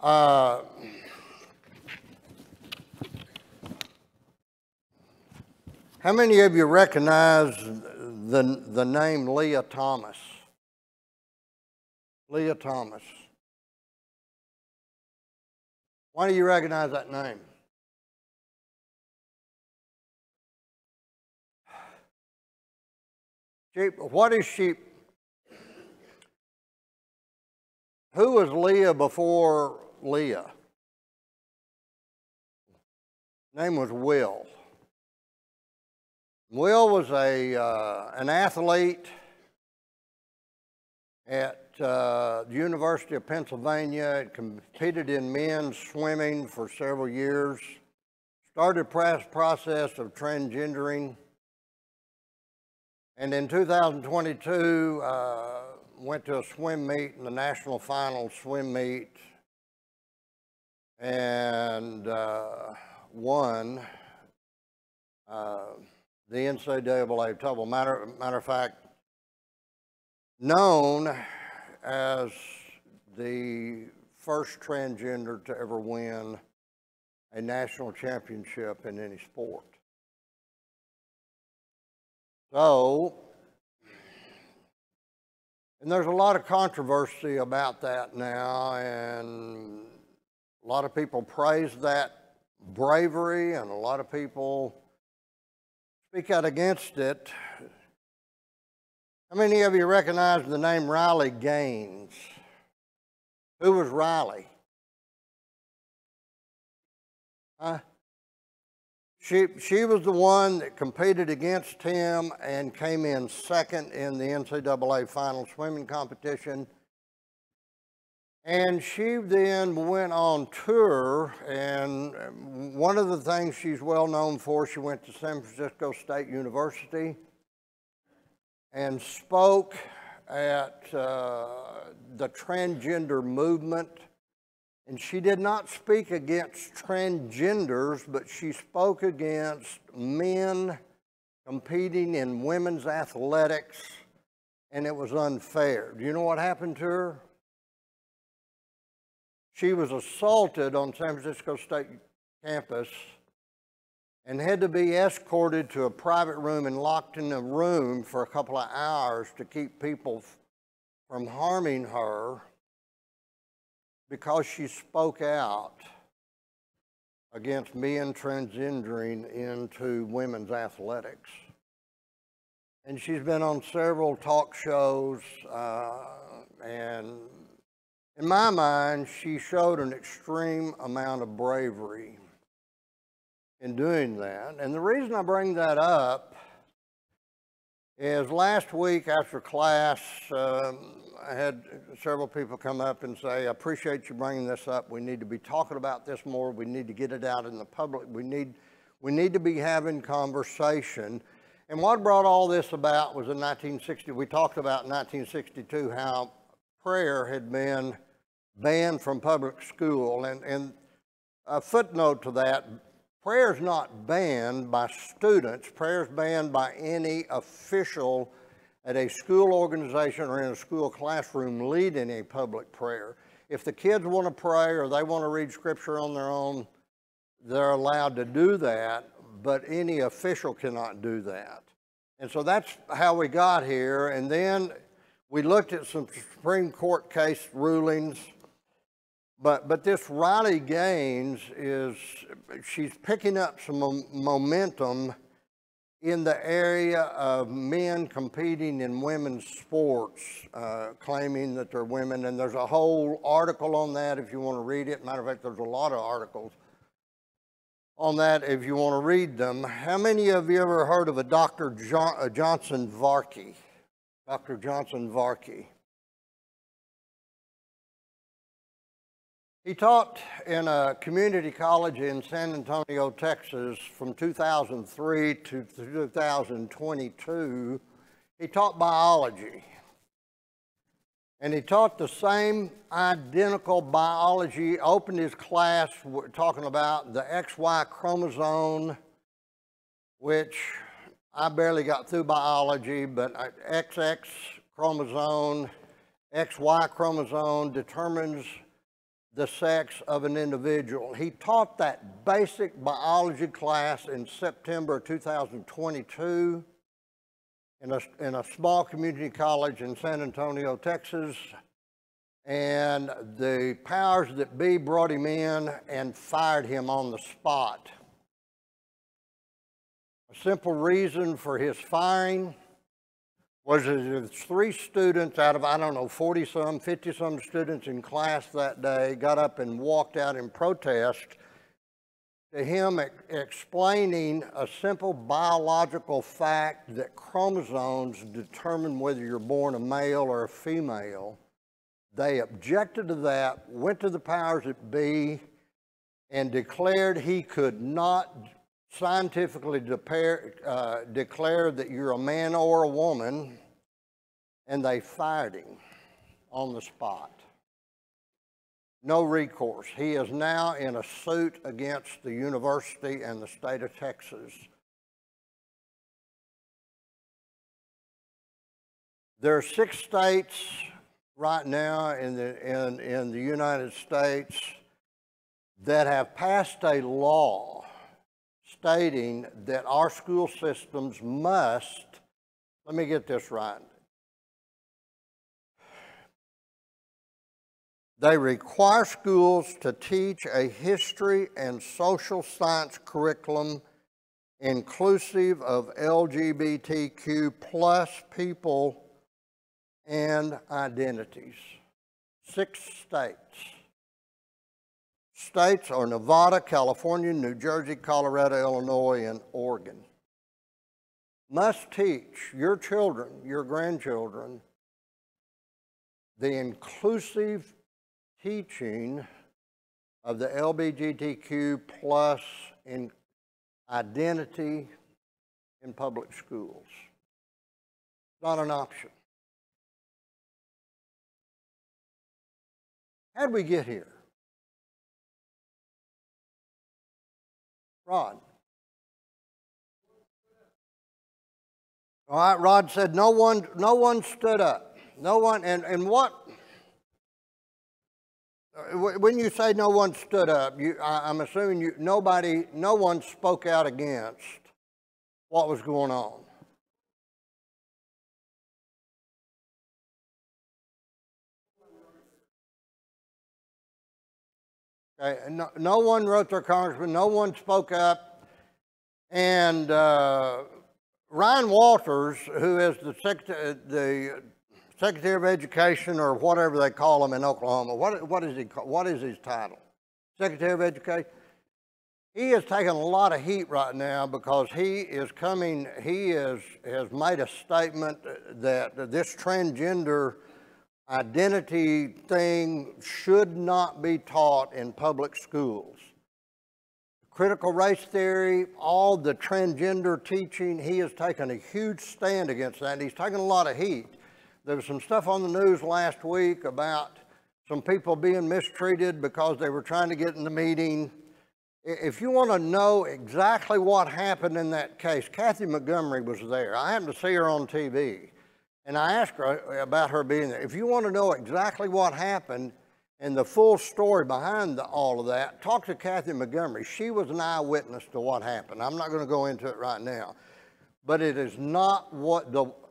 How many of you recognize the name Leah Thomas? Leah Thomas. Why do you recognize that name? What is she? Who was Leah before Leah? Name was Will. Will was an athlete at the University of Pennsylvania. He competed in men's swimming for several years. Started the process of transgendering. And in 2022, went to a swim meet in the national final swim meet and won the NCAA title. Matter of fact, known as the first transgender to ever win a national championship in any sport. So, and there's a lot of controversy about that now, and a lot of people praise that bravery, and a lot of people speak out against it. How many of you recognize the name Riley Gaines? Who was Riley? Huh? She was the one that competed against him and came in second in the NCAA final swimming competition. And she then went on tour, and one of the things she's well known for, she went to San Francisco State University and spoke at the transgender movement. And she did not speak against transgenders, but she spoke against men competing in women's athletics, and it was unfair. Do you know what happened to her? She was assaulted on San Francisco State campus and had to be escorted to a private room and locked in a room for a couple of hours to keep people from harming her, because she spoke out against men transgendering into women's athletics. And she's been on several talk shows, and in my mind, she showed an extreme amount of bravery in doing that. And the reason I bring that up is last week after class, I had several people come up and say, I appreciate you bringing this up. We need to be talking about this more. We need to get it out in the public. We need to be having conversation. And what brought all this about was in 1960, we talked about in 1962 how prayer had been banned from public school. And a footnote to that, prayer is not banned by students. Prayer is banned by any official at a school organization or in a school classroom leading a public prayer. If the kids want to pray or they want to read scripture on their own, they're allowed to do that, but any official cannot do that. And so that's how we got here. And then we looked at some Supreme Court case rulings, but this Riley Gaines she's picking up some momentum in the area of men competing in women's sports, claiming that they're women. And there's a whole article on that if you want to read it. Matter of fact, there's a lot of articles on that if you want to read them. How many of you ever heard of a Dr. Johnson Varkey? Dr. Johnson Varkey. He taught in a community college in San Antonio, Texas from 2003 to 2022. He taught biology. And he taught the same identical biology, opened his class talking about the XY chromosome, which I barely got through biology, but XX chromosome, XY chromosome determines the sex of an individual. He taught that basic biology class in September 2022 in a small community college in San Antonio, Texas. And the powers that be brought him in and fired him on the spot. A simple reason for his firing was that 3 students out of, 40-some, 50-some students in class that day got up and walked out in protest to him explaining a simple biological fact that chromosomes determine whether you're born a male or a female. They objected to that, went to the powers that be, and declared he could not scientifically declare that you're a man or a woman, and they fired him on the spot. No recourse. He is now in a suit against the university and the state of Texas. There are 6 states right now in the United States that have passed a law stating that our school systems must, let me get this right, they require schools to teach a history and social science curriculum inclusive of LGBTQ plus people and identities. 6 states. States are Nevada, California, New Jersey, Colorado, Illinois, and Oregon. Must teach your children, your grandchildren, the inclusive teaching of the LGBTQ plus in identity in public schools. Not an option. How'd we get here? Rod. All right, Rod said no one stood up. No one, and what, when you say no one stood up, I'm assuming no one spoke out against what was going on. Okay, no one wrote their congressman, no one spoke up, and Ryan Walters, who is the Secretary of Education or whatever they call him in Oklahoma, what is his title? Secretary of Education? He is taking a lot of heat right now because he has made a statement that this transgender identity thing should not be taught in public schools. Critical race theory, all the transgender teaching, he has taken a huge stand against that. He's taken a lot of heat. There was some stuff on the news last week about some people being mistreated because they were trying to get in the meeting. If you want to know exactly what happened in that case, Kathy Montgomery was there. I happened to see her on TV. And I asked her about her being there. If you want to know exactly what happened and the full story behind all of that, talk to Kathy Montgomery. She was an eyewitness to what happened. I'm not going to go into it right now. But it is not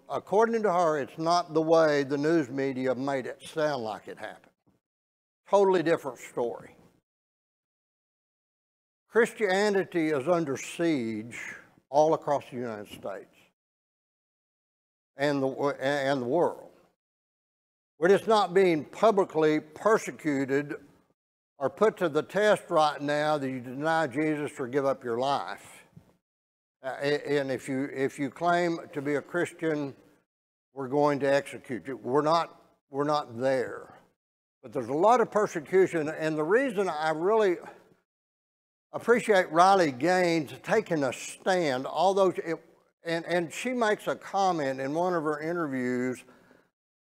according to her, it's not the way the news media made it sound like it happened. Totally different story. Christianity is under siege all across the United States and the world. We're just not being publicly persecuted or put to the test right now that you deny Jesus or give up your life. And if you claim to be a Christian, we're going to execute you. We're not there. But there's a lot of persecution, and the reason I really appreciate Riley Gaines taking a stand, although and she makes a comment in one of her interviews,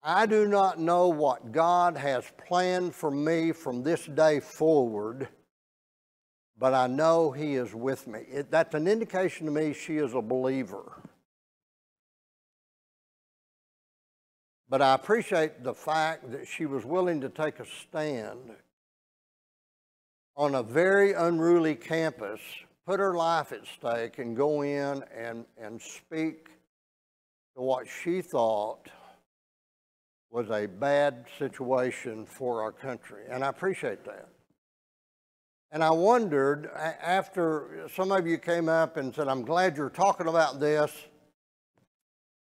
I do not know what God has planned for me from this day forward, but I know He is with me. That's an indication to me she is a believer. But I appreciate the fact that she was willing to take a stand on a very unruly campus, put her life at stake and go in and speak to what she thought was a bad situation for our country. And I appreciate that. And I wondered, after some of you came up and said, I'm glad you're talking about this,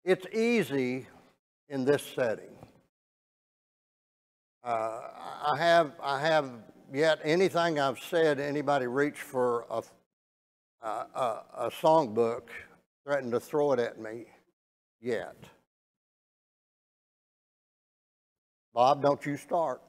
it's easy in this setting. I have yet anything I've said, anybody reach for a songbook, threatened to throw it at me yet. Bob, don't you start.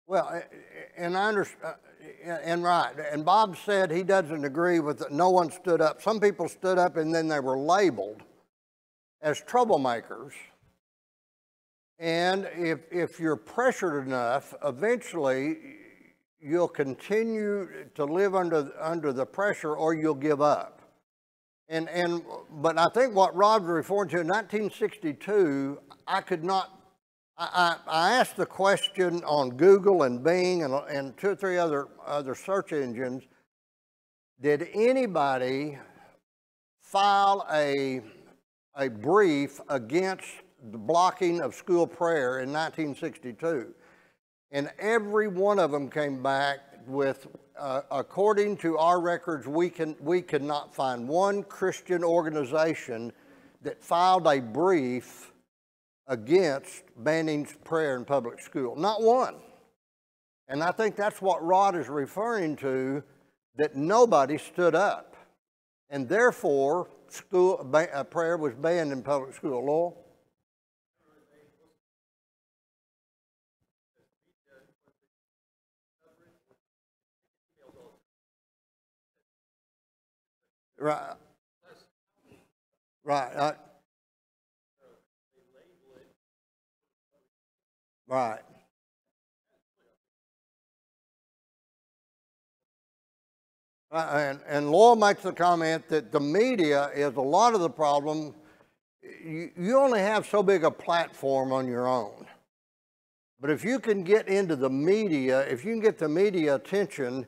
Well, and I understand, and right, and Bob said he doesn't agree with it. No one stood up. Some people stood up and then they were labeled as troublemakers. And if you're pressured enough, eventually you'll continue to live under the pressure, or you'll give up. But I think what Rob's referring to in 1962, I asked the question on Google and Bing and 2 or 3 other search engines, did anybody file a brief against the blocking of school prayer in 1962? And every one of them came back with, according to our records, we could not find one Christian organization that filed a brief against banning prayer in public school. Not one. And I think that's what Rod is referring to, that nobody stood up. And therefore, prayer was banned in public school. Lowell? Right. Right. Right. And Lowell makes the comment that the media is a lot of the problem. You only have so big a platform on your own. But if you can get into the media, if you can get the media attention,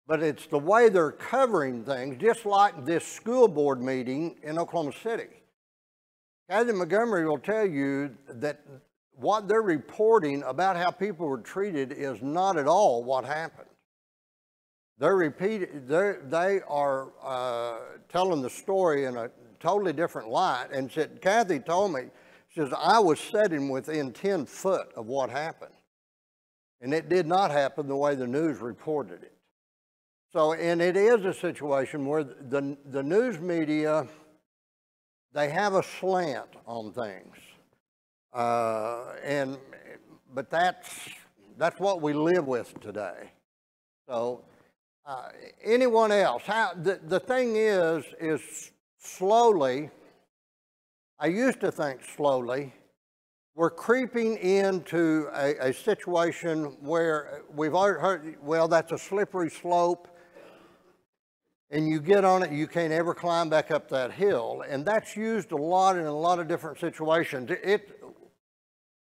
but it's the way they're covering things, just like this school board meeting in Oklahoma City. Kathy Montgomery will tell you that what they're reporting about how people were treated is not at all what happened. They are telling the story in a totally different light. And said, Kathy told me, she says, I was sitting within 10 foot of what happened. And it did not happen the way the news reported it. So, and it is a situation where the news media, they have a slant on things. But that's what we live with today. So anyone else? The thing is slowly, I used to think slowly, we're creeping into a situation where we've already heard, well, that's a slippery slope, and you get on it, you can't ever climb back up that hill. And that's used a lot in a lot of different situations.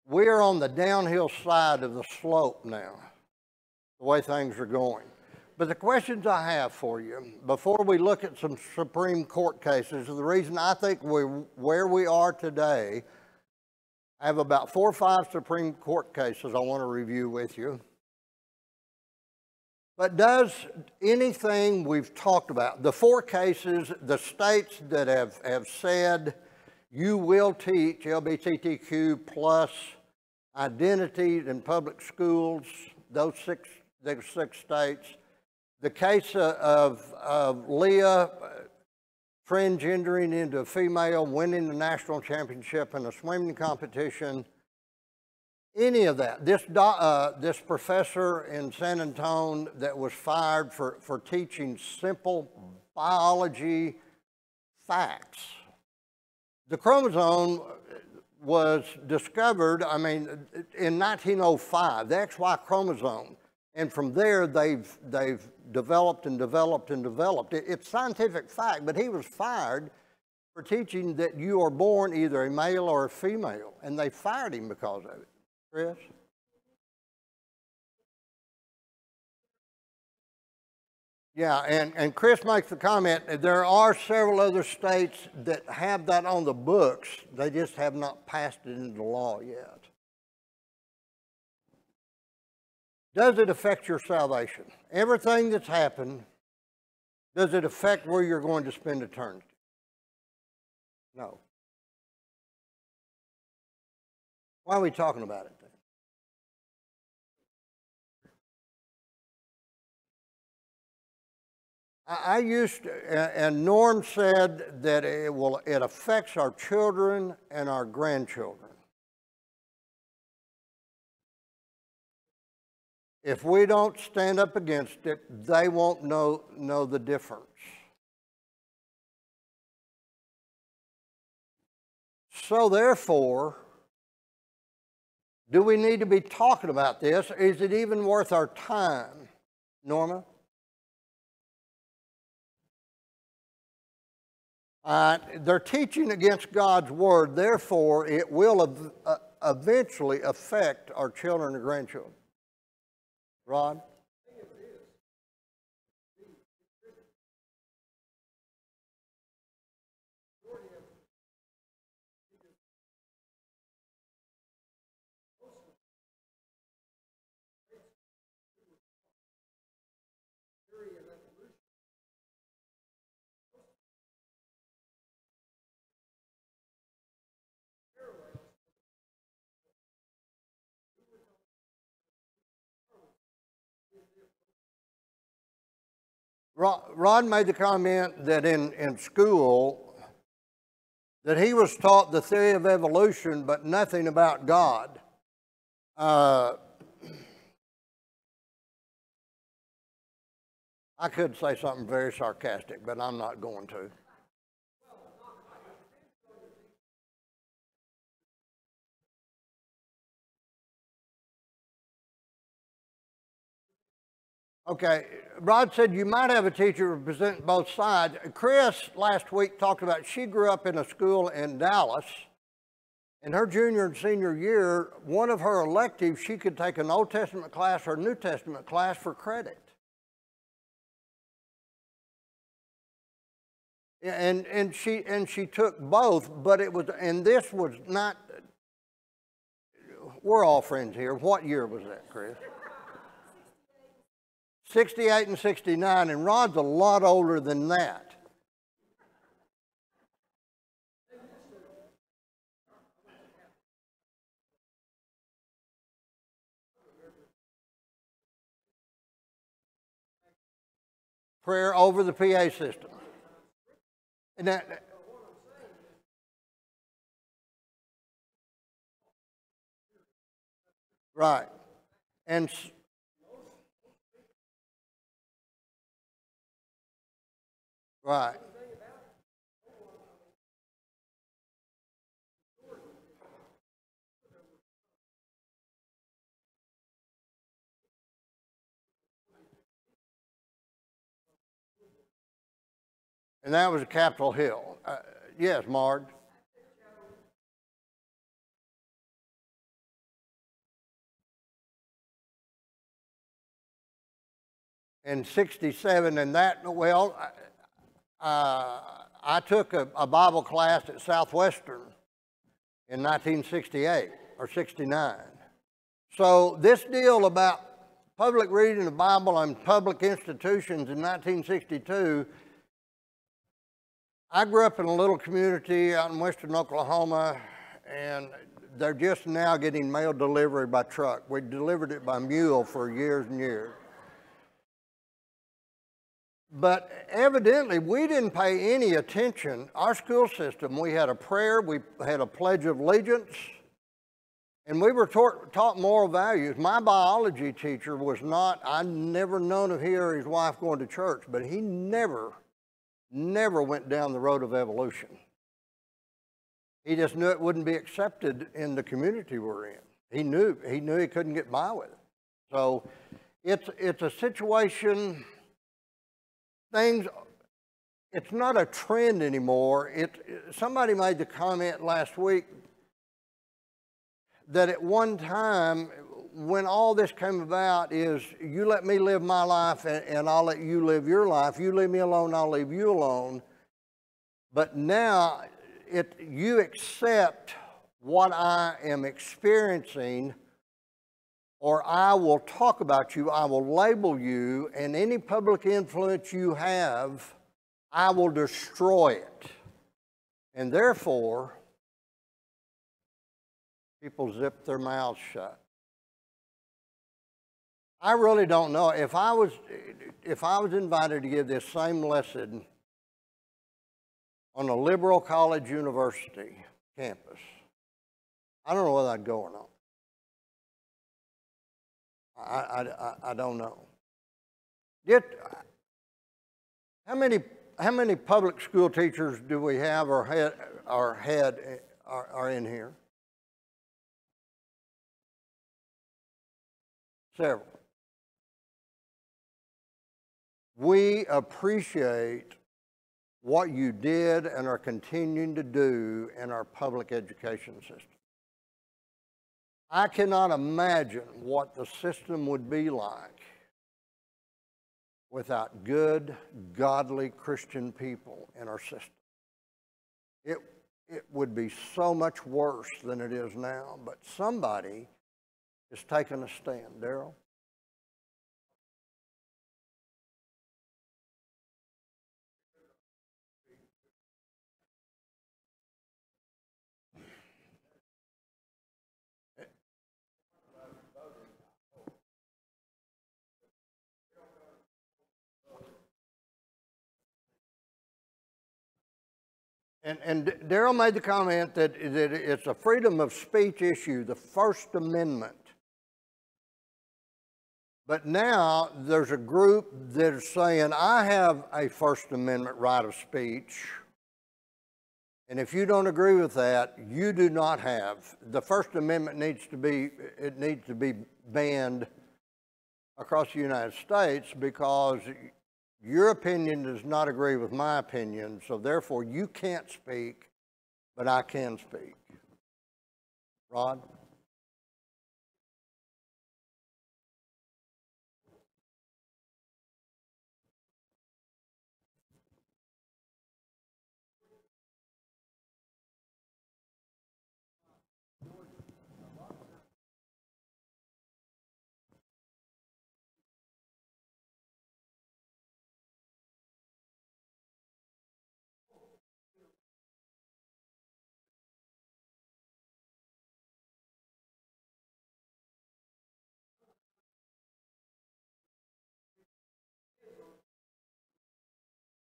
We're on the downhill side of the slope now, the way things are going. But the questions I have for you, before we look at some Supreme Court cases, the reason I think we're where we are today, I have about 4 or 5 Supreme Court cases I want to review with you. But does anything we've talked about, the 4 cases, the states that have said you will teach LGBTQ plus identity in public schools, those 6 states, the case of Leah transgendering into a female, winning the national championship in a swimming competition, any of that. This professor in San Antonio that was fired for teaching simple biology facts. The chromosome was discovered, I mean, in 1905, the XY chromosome. And from there, they've developed and developed and developed. It's scientific fact, but he was fired for teaching that you are born either a male or a female, and they fired him because of it. Chris? Yeah, and Chris makes the comment, there are several other states that have that on the books. They just have not passed it into law yet. Does it affect your salvation? Everything that's happened, does it affect where you're going to spend eternity? No. Why are we talking about it then? I used to, and Norm said that it affects our children and our grandchildren. If we don't stand up against it, they won't know the difference. So therefore, do we need to be talking about this? Is it even worth our time? Norma? They're teaching against God's word, therefore it will eventually affect our children and grandchildren. Rod? Rod made the comment that in school that he was taught the theory of evolution but nothing about God. I could say something very sarcastic, but I'm not going to. Okay, Rod said you might have a teacher representing both sides. Chris last week talked about she grew up in a school in Dallas. In her junior and senior year, one of her electives, she could take an Old Testament class or a New Testament class for credit. And she took both, but it was, and this was not, we're all friends here. What year was that, Chris? 68 and 69, and Rod's a lot older than that. Prayer over the PA system. And that, right. And right. And that was Capitol Hill. Yes, Marge. In 67, and that, well, I took a Bible class at Southwestern in 1968 or 69. So this deal about public reading the Bible and public institutions in 1962, I grew up in a little community out in western Oklahoma, and they're just now getting mail delivery by truck. We delivered it by mule for years and years. But evidently, we didn't pay any attention. Our school system, we had a prayer, we had a pledge of allegiance, and we were taught moral values. My biology teacher was not, I never known of he or his wife going to church, but he never went down the road of evolution. He just knew it wouldn't be accepted in the community we're in. He knew he couldn't get by with it. So it's a situation, it's not a trend anymore. Somebody made the comment last week that at one time, when all this came about, is you let me live my life and I'll let you live your life. You leave me alone, I'll leave you alone. But now, you accept what I am experiencing, or I will talk about you, I will label you, and any public influence you have, I will destroy it. And therefore, people zip their mouths shut. I really don't know. If I was invited to give this same lesson on a liberal college university campus, I don't know whether I'd go or not. I don't know. How many public school teachers do we have or are in here? Several. We appreciate what you did and are continuing to do in our public education system. I cannot imagine what the system would be like without good, godly Christian people in our system. It would be so much worse than it is now, but somebody is taking a stand. Darrell? And Darrell made the comment that it's a freedom of speech issue, the First Amendment. But now there's a group that is saying, I have a First Amendment right of speech, and if you don't agree with that, you do not have. The First Amendment needs to be banned across the United States because your opinion does not agree with my opinion, so therefore you can't speak, but I can speak. Rod?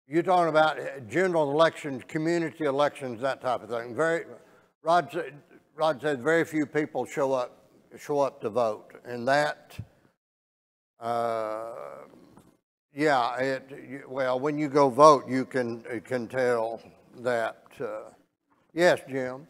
You're talking about general elections, community elections, that type of thing. Rod said very few people show up to vote, and that, yeah. Well, when you go vote, you can tell that. Yes, Jim.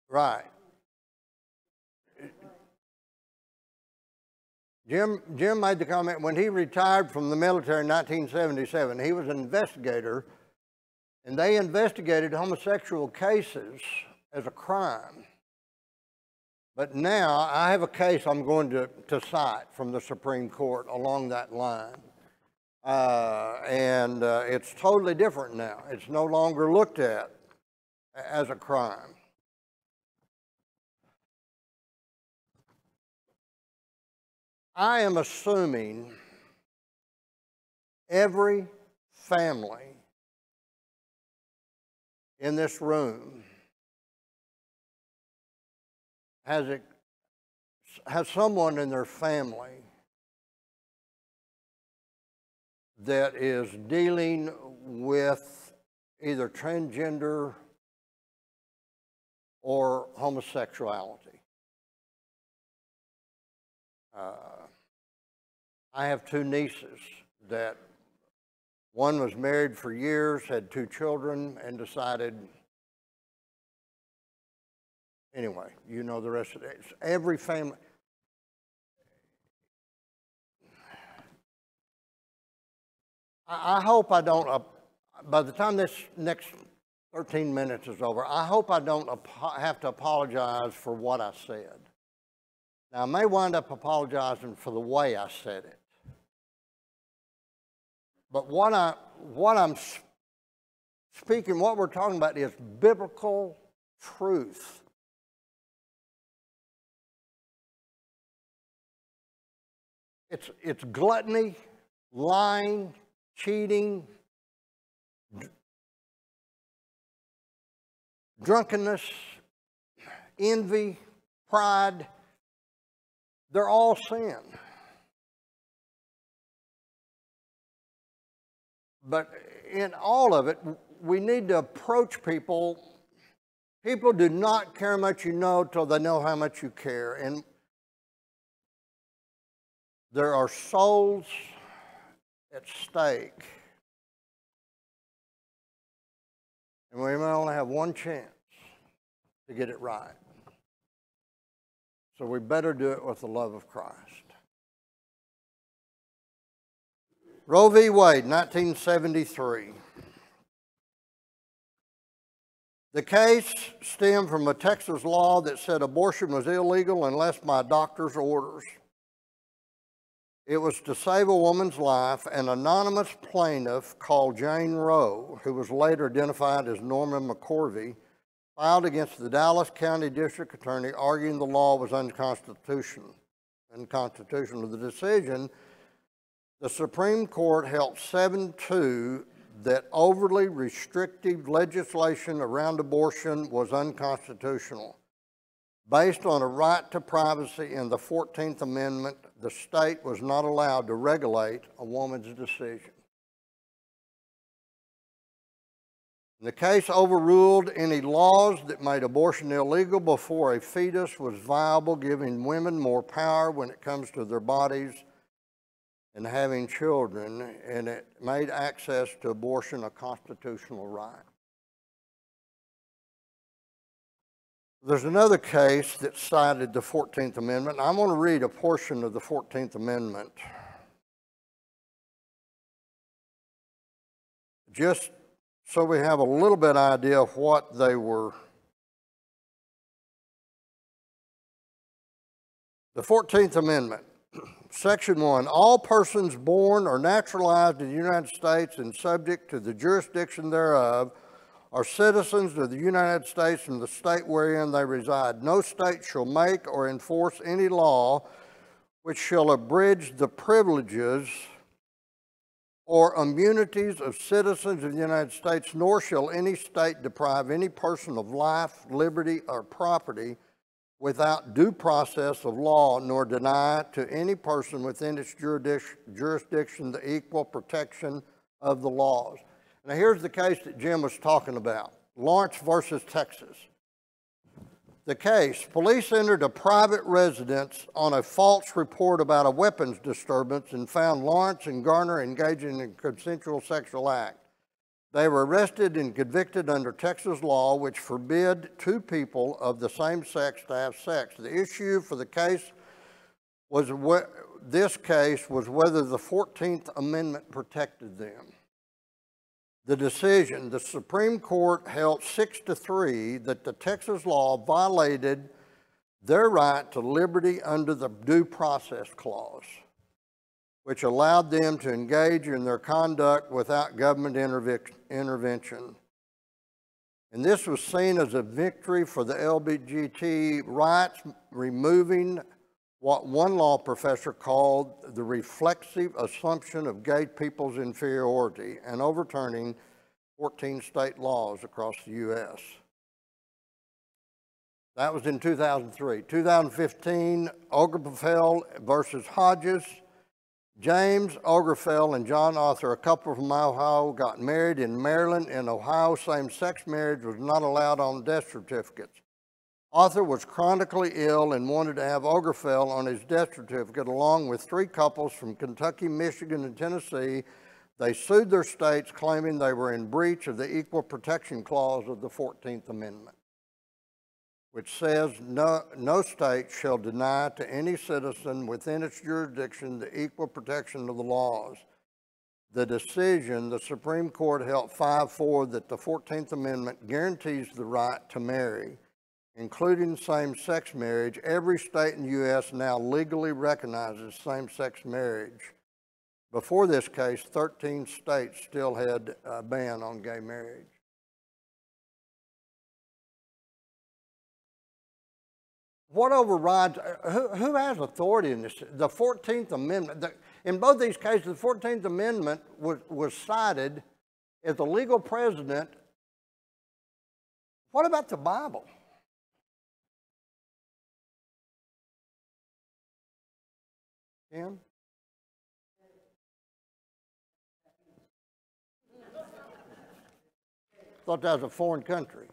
Right. Jim made the comment when he retired from the military in 1977, he was an investigator, and they investigated homosexual cases as a crime. But now I have a case I'm going to cite from the Supreme Court along that line. And it's totally different now. It's no longer looked at as a crime. I am assuming every family in this room has someone in their family that is dealing with either transgender or homosexuality. I have two nieces that one was married for years, had two children, and decided, anyway, you know the rest of it. Every family. I hope I don't, by the time this next 13 minutes is over, I hope I don't have to apologize for what I said. Now, I may wind up apologizing for the way I said it. But what I'm speaking, what we're talking about is biblical truth. It's gluttony, lying, cheating, drunkenness, envy, pride. They're all sin. But in all of it, we need to approach people. People do not care how much you know till they know how much you care. And there are souls at stake. And we may only have one chance to get it right. So we better do it with the love of Christ. Roe v. Wade, 1973. The case stemmed from a Texas law that said abortion was illegal unless by doctor's orders. It was to save a woman's life. An anonymous plaintiff called Jane Roe, who was later identified as Norman McCorvey, filed against the Dallas County District Attorney arguing the law was unconstitutional. The decision, the Supreme Court held 7-2 that overly restrictive legislation around abortion was unconstitutional. Based on a right to privacy in the 14th Amendment, the state was not allowed to regulate a woman's decision. The case overruled any laws that made abortion illegal before a fetus was viable, giving women more power when it comes to their bodies and having children, and it made access to abortion a constitutional right. There's another case that cited the 14th Amendment. I'm going to read a portion of the 14th Amendment just so we have a little bit idea of what they were. The 14th Amendment, Section 1, all persons born or naturalized in the United States and subject to the jurisdiction thereof are citizens of the United States and the state wherein they reside. No state shall make or enforce any law which shall abridge the privileges or immunities of citizens of the United States, nor shall any state deprive any person of life, liberty, or property without due process of law, nor deny to any person within its jurisdiction the equal protection of the laws. Now here's the case that Jim was talking about, Lawrence versus Texas. The case, police entered a private residence on a false report about a weapons disturbance and found Lawrence and Garner engaging in a consensual sexual act. They were arrested and convicted under Texas law, which forbid two people of the same sex to have sex. The issue for the case was whether the 14th Amendment protected them. The decision, the Supreme Court held 6-3 that the Texas law violated their right to liberty under the Due Process Clause, which allowed them to engage in their conduct without government intervention. And this was seen as a victory for the LGBT rights, removing what one law professor called the reflexive assumption of gay people's inferiority and overturning 14 state laws across the U.S. That was in 2003. 2015, Obergefell versus Hodges. James Obergefell and John Arthur, a couple from Ohio, got married in Maryland. In Ohio, same-sex marriage was not allowed on death certificates. Arthur was chronically ill and wanted to have Obergefell on his death certificate, along with 3 couples from Kentucky, Michigan, and Tennessee. They sued their states, claiming they were in breach of the Equal Protection Clause of the 14th Amendment, which says no state shall deny to any citizen within its jurisdiction the equal protection of the laws. The decision, the Supreme Court held 5-4 that the 14th Amendment guarantees the right to marry, including same-sex marriage. Every state in the U.S. now legally recognizes same-sex marriage. Before this case, 13 states still had a ban on gay marriage. What overrides, who has authority in this? The 14th Amendment. In both these cases, the 14th Amendment was cited as a legal precedent. What about the Bible? Tim? Thought that was a foreign country.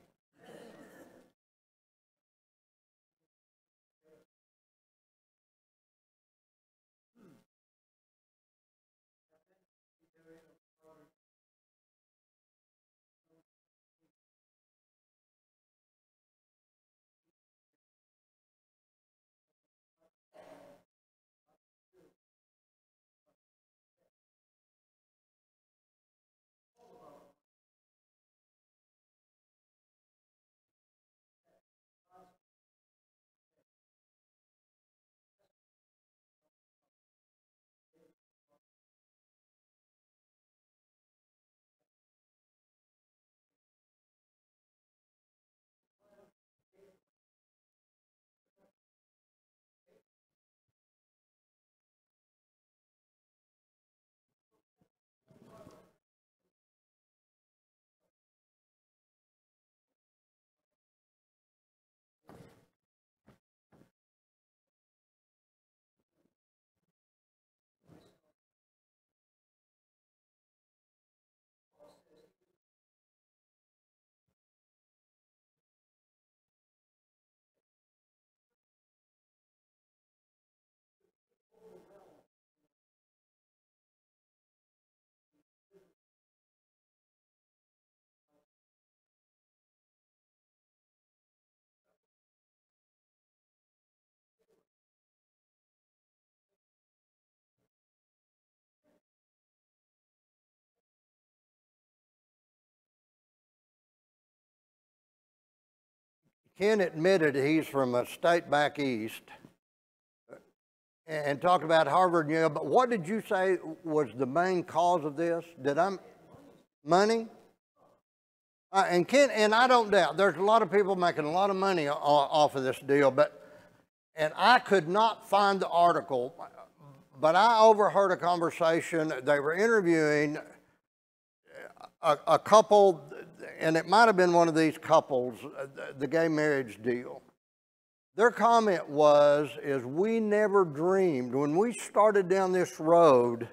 Ken admitted he's from a state back east and talked about Harvard and Yale, but what did you say was the main cause of this? Money? And Ken, and I don't doubt, there's a lot of people making a lot of money off of this deal, and I could not find the article, but I overheard a conversation. They were interviewing a couple, and it might have been one of these couples, the gay marriage deal. Their comment is we never dreamed, when we started down this road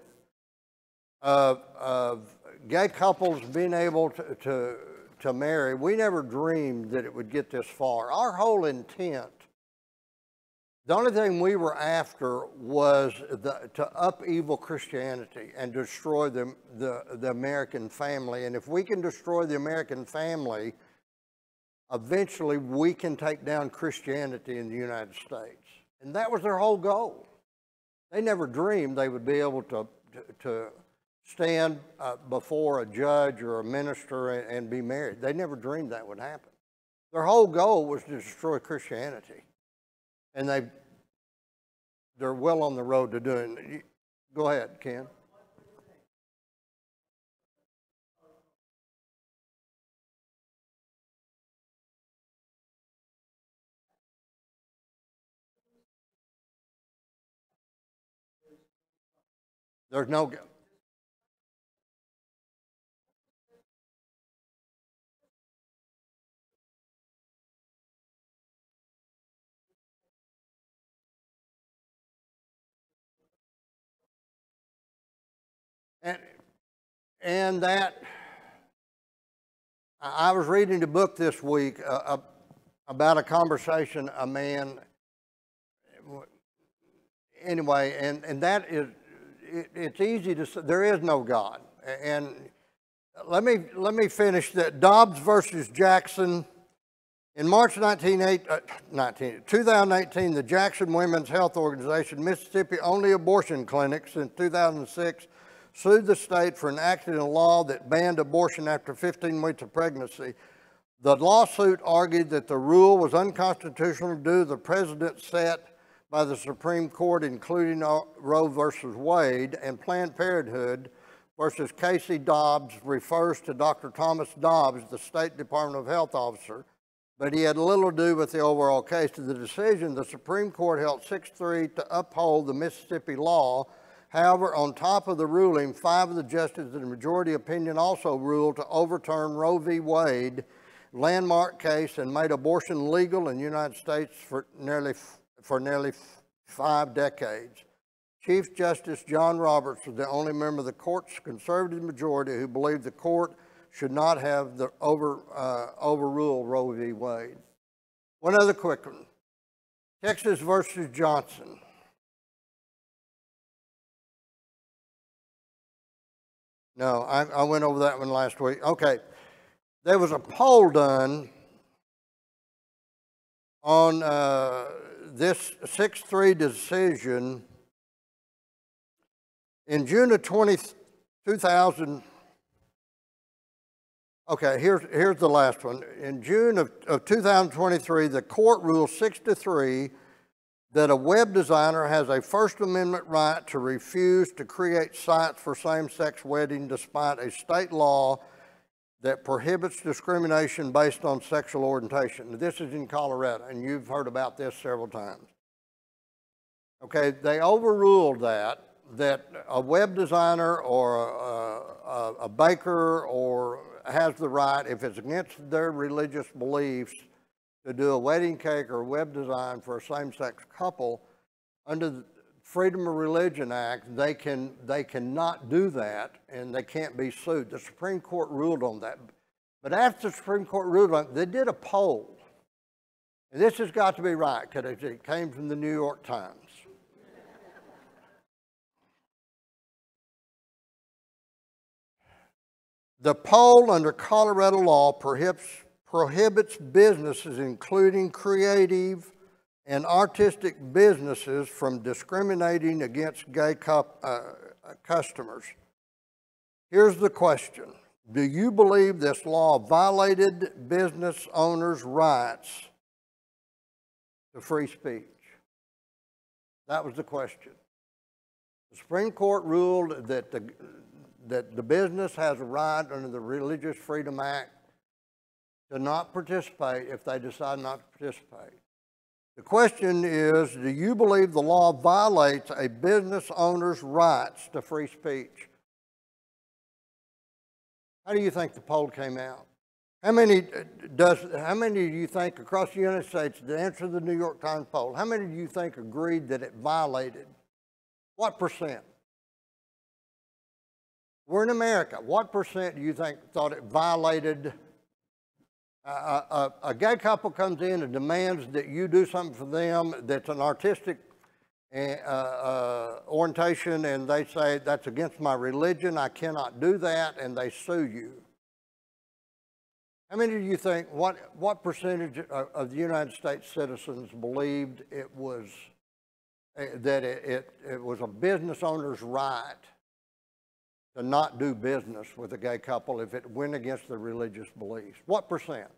of gay couples being able to marry, we never dreamed that it would get this far. Our whole intent, the only thing we were after was to upheaval Christianity and destroy the American family. And if we can destroy the American family, eventually we can take down Christianity in the United States. And that was their whole goal. They never dreamed they would be able to stand before a judge or a minister and be married. They never dreamed that would happen. Their whole goal was to destroy Christianity. and they're well on the road to doing it. Go ahead, Ken. There's no, and, and that, I was reading a book this week about a conversation a man, anyway, and that is, it's easy to say, there is no God. And let me finish that. Dobbs versus Jackson. In March 2018, the Jackson Women's Health Organization, Mississippi only abortion clinic since 2006, sued the state for enacting a law that banned abortion after 15 weeks of pregnancy. The lawsuit argued that the rule was unconstitutional due to the precedent set by the Supreme Court, including Roe versus Wade, and Planned Parenthood versus Casey Dobbs refers to Dr. Thomas Dobbs, the State Department of Health officer, but he had little to do with the overall case. To the decision, the Supreme Court held 6-3 to uphold the Mississippi law. However, on top of the ruling, 5 of the justices in the majority opinion also ruled to overturn Roe v. Wade, landmark case, and made abortion legal in the United States for nearly 5 decades. Chief Justice John Roberts was the only member of the court's conservative majority who believed the court should not have overruled Roe v. Wade. One other quick one. Texas versus Johnson. No, I went over that one last week. Okay. There was a poll done on this 6-3 decision in June of 2000. Okay, here's the last one. In June of 2023, the court ruled 6-3 that a web designer has a First Amendment right to refuse to create sites for same-sex wedding despite a state law that prohibits discrimination based on sexual orientation. This is in Colorado, and you've heard about this several times. Okay, they overruled that a web designer or a baker or has the right, if it's against their religious beliefs, to do a wedding cake or web design for a same-sex couple. Under the Freedom of Religion Act, they cannot do that, and they can't be sued. The Supreme Court ruled on that. But after the Supreme Court ruled on it, they did a poll. And this has got to be right, because it came from the New York Times. The poll under Colorado law prohibits businesses, including creative and artistic businesses, from discriminating against gay customers. Here's the question. Do you believe this law violated business owners' rights to free speech? That was the question. The Supreme Court ruled that the business has a right under the Religious Freedom Act to not participate if they decide not to participate. The question is, do you believe the law violates a business owner's rights to free speech? How do you think the poll came out? How many do you think across the United States, to answer the New York Times poll, how many do you think agreed that it violated? What percent? We're in America. What percent do you think thought it violated? A gay couple comes in and demands that you do something for them that's an artistic orientation, and they say that's against my religion, I cannot do that, and they sue you. How many do you think, what percentage of the United States citizens believed it was, that it was a business owner's right to not do business with a gay couple if it went against their religious beliefs? What percent?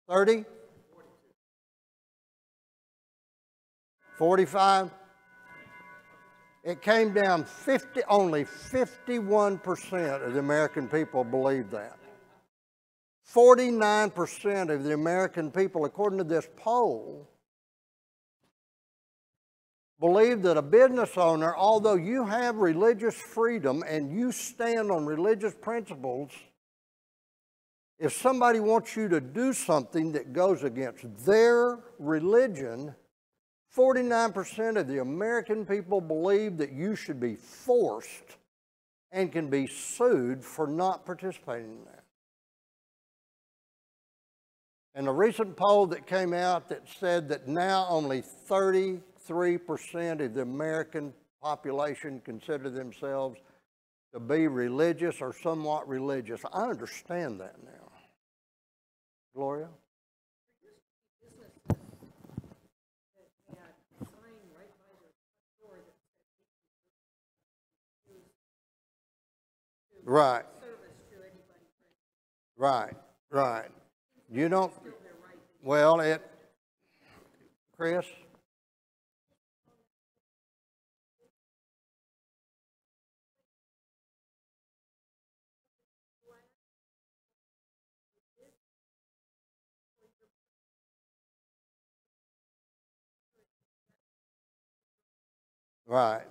30? 45? It came down only 51% of the American people believe that. 49% of the American people, according to this poll, believe that a business owner, although you have religious freedom and you stand on religious principles, if somebody wants you to do something that goes against their religion, 49% of the American people believe that you should be forced and can be sued for not participating in that. And a recent poll that came out that said that now only 33% of the American population consider themselves to be religious or somewhat religious. I understand that now. Gloria? Right. Right, right. You don't, well, Chris? Right.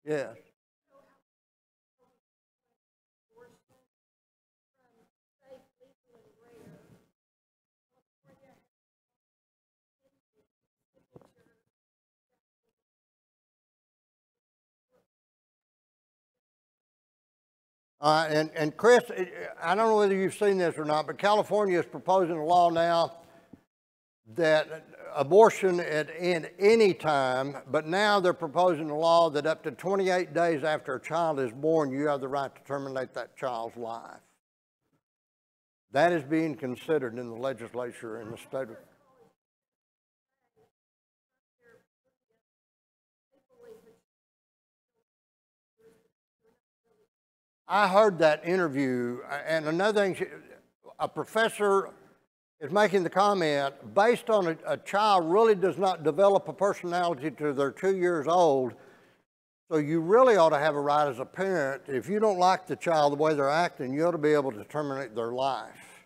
Yes. And Chris, I don't know whether you've seen this or not, but California is proposing a law now that abortion in any time, but now they're proposing a law that up to 28 days after a child is born, you have the right to terminate that child's life. That is being considered in the legislature in the state of... I heard that interview, and another thing, a professor is making the comment, based on a child really does not develop a personality till they're 2 years old, so you really ought to have a right as a parent, if you don't like the child the way they're acting, you ought to be able to terminate their life.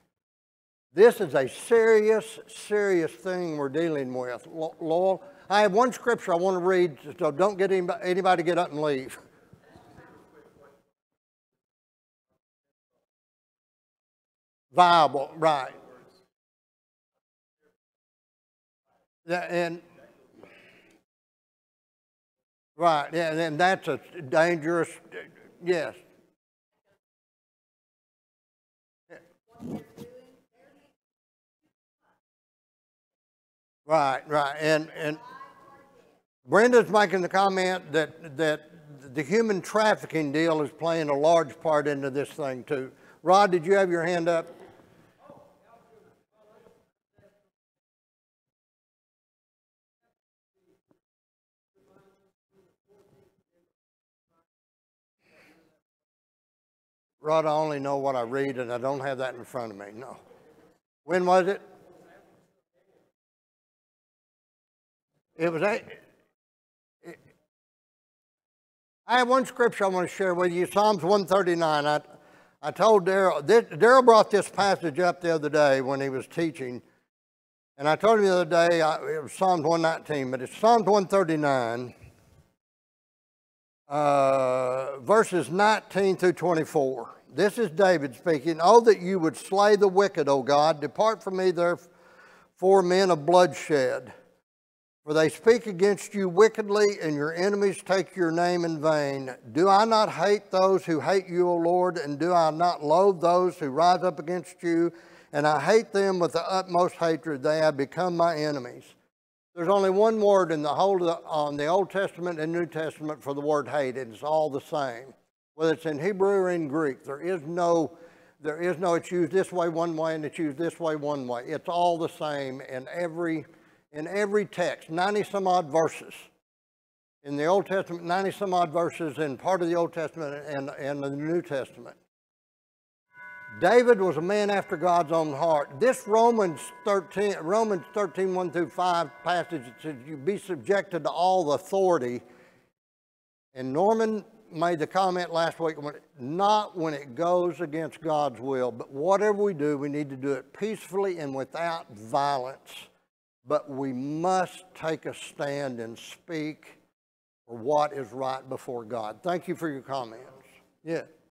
This is a serious, serious thing we're dealing with. Lowell, I have one scripture I want to read, so don't get anybody get up and leave. Viable, right. And right, yeah, and that's a dangerous, yes. Right, right, and Brenda's making the comment that the human trafficking deal is playing a large part into this thing too. Rod, did you have your hand up? Rod, I only know what I read, and I don't have that in front of me, no. When was it? It was I have one scripture I want to share with you, Psalms 139. I told Daryl brought this passage up the other day when he was teaching, and I told him the other day, it was Psalms 119, but it's Psalms 139, verses 19 through 24. This is David speaking. Oh, that you would slay the wicked, O God. Depart from me, therefore, men of bloodshed. For they speak against you wickedly, and your enemies take your name in vain. Do I not hate those who hate you, O Lord? And do I not loathe those who rise up against you? And I hate them with the utmost hatred. They have become my enemies. There's only one word in the whole on the Old Testament and New Testament for the word hate, and it's all the same. Whether it's in Hebrew or in Greek, there is no, it's used this way one way and it's used this way one way. It's all the same in every text, 90 some odd verses. In the Old Testament, 90 some odd verses in part of the Old Testament and the New Testament. David was a man after God's own heart. This Romans 13, 1 through 5 passage, it says, you be subjected to all authority. And Norman made the comment last week, not when it goes against God's will, but whatever we do, we need to do it peacefully and without violence. But we must take a stand and speak for what is right before God. Thank you for your comments. Yeah.